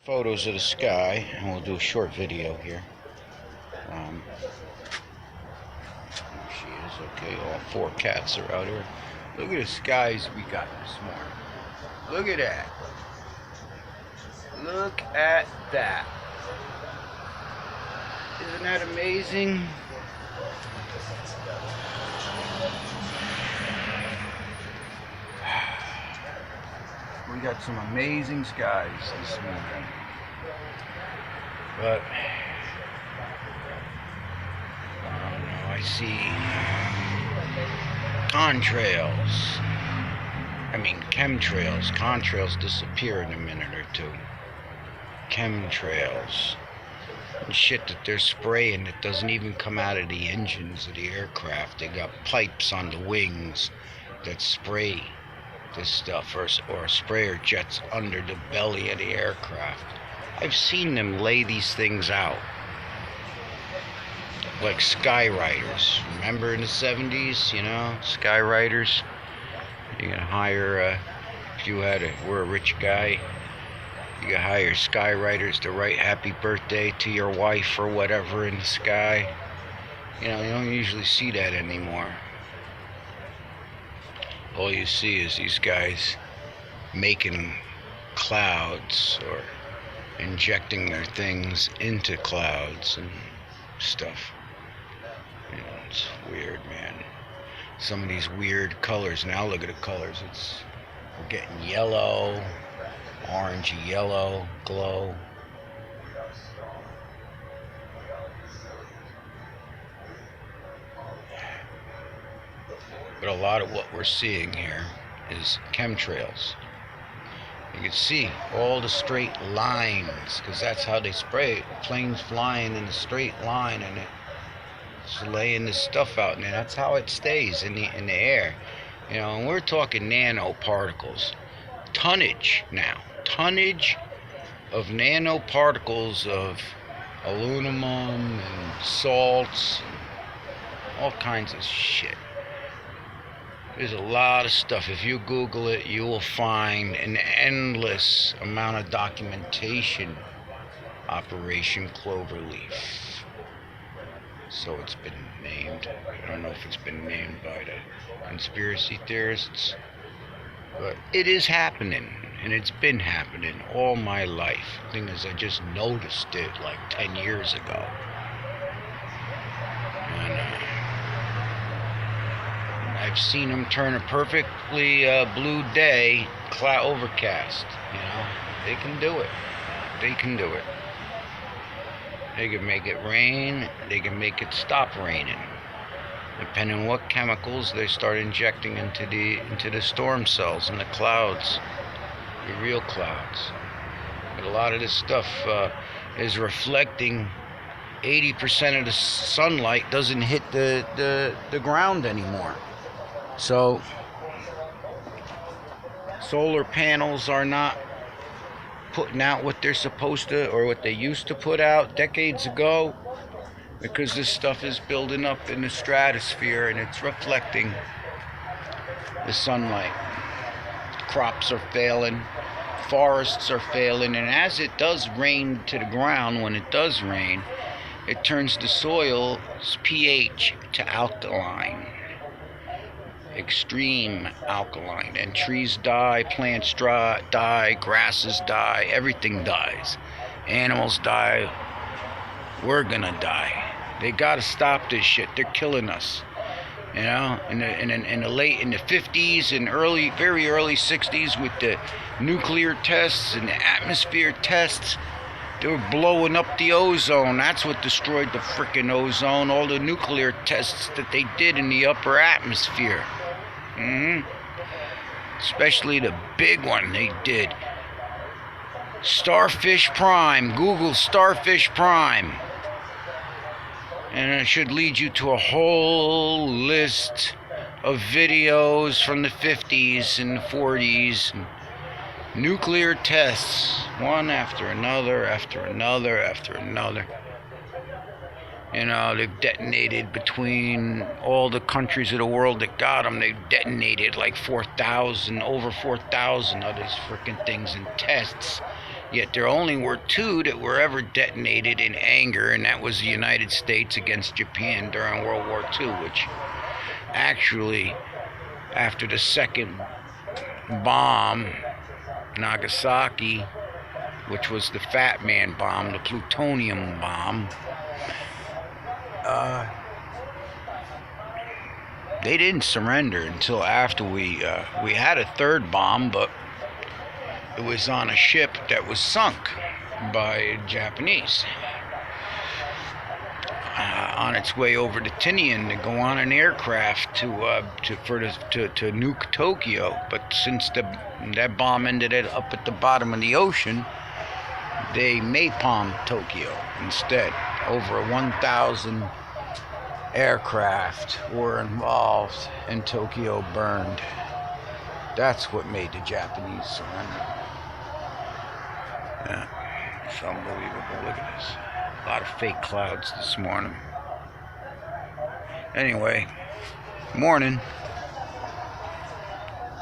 Photos of the sky, and we'll do a short video here. There she is. Okay, all four cats are out here. Look at the skies we got this morning. Look at that. Look at that. Isn't that amazing? We got some amazing skies this morning. But I don't know, I see contrails. I mean chemtrails. Contrails disappear in a minute or two. Chemtrails. And shit that they're spraying that doesn't even come out of the engines of the aircraft. They got pipes on the wings that spray this stuff, or sprayer jets under the belly of the aircraft. I've seen them lay these things out like Skyriders. Remember in the 70s, you know, Skyriders? You can hire, if you were a rich guy, you could hire Skyriders to write happy birthday to your wife or whatever in the sky. You know, you don't usually see that anymore. All you see is these guys making clouds or injecting their things into clouds and stuff. You know, it's weird, man. Some of these weird colors. Now look at the colors. We're getting yellow, orangey yellow glow. But a lot of what we're seeing here is chemtrails. You can see all the straight lines, because that's how they spray it. Planes flying in a straight line, and it's laying this stuff out, and that's how it stays in the air. You know, and we're talking nanoparticles, tonnage now, tonnage of nanoparticles of aluminum and salts, and all kinds of shit. There's a lot of stuff. If you Google it, you will find an endless amount of documentation. Operation Cloverleaf. So it's been named. I don't know if it's been named by the conspiracy theorists, but it is happening, and it's been happening all my life. The thing is, I just noticed it like 10 years ago. And I've seen them turn a perfectly blue day overcast. You know, they can do it. They can do it. They can make it rain. They can make it stop raining, depending on what chemicals they start injecting into the storm cells and the clouds, the real clouds. But a lot of this stuff is reflecting. 80% of the sunlight doesn't hit the ground anymore. So solar panels are not putting out what they're supposed to, or what they used to put out decades ago, because this stuff is building up in the stratosphere and it's reflecting the sunlight. Crops are failing, forests are failing, and as it does rain to the ground, when it does rain, it turns the soil's pH to alkaline. Extreme alkaline, and trees die, plants die, grasses die, everything dies, animals die. We're gonna die. They gotta stop this shit. They're killing us. You know, in the 50s and very early 60s, with the nuclear tests and the atmosphere tests, they were blowing up the ozone. That's what destroyed the frickin' ozone. All the nuclear tests that they did in the upper atmosphere. Especially the big one they did. Starfish Prime. Google Starfish Prime. And it should lead you to a whole list of videos from the 50s and the 40s. Nuclear tests. One after another, after another, after another. You know, they've detonated between all the countries of the world that got them. They've detonated like 4,000, over 4,000 of these freaking things in tests. Yet there only were two that were ever detonated in anger, and that was the United States against Japan during World War II, which actually, after the second bomb, Nagasaki, which was the Fat Man bomb, the plutonium bomb, they didn't surrender until after we had a third bomb, but it was on a ship that was sunk by Japanese on its way over to Tinian to go on an aircraft to nuke Tokyo. But since that bomb ended up at the bottom of the ocean, they napalmed Tokyo instead. Over 1,000 aircraft were involved, and Tokyo burned. That's what made the Japanese surrender. Yeah, it's unbelievable. Look at this. A lot of fake clouds this morning. Anyway, morning.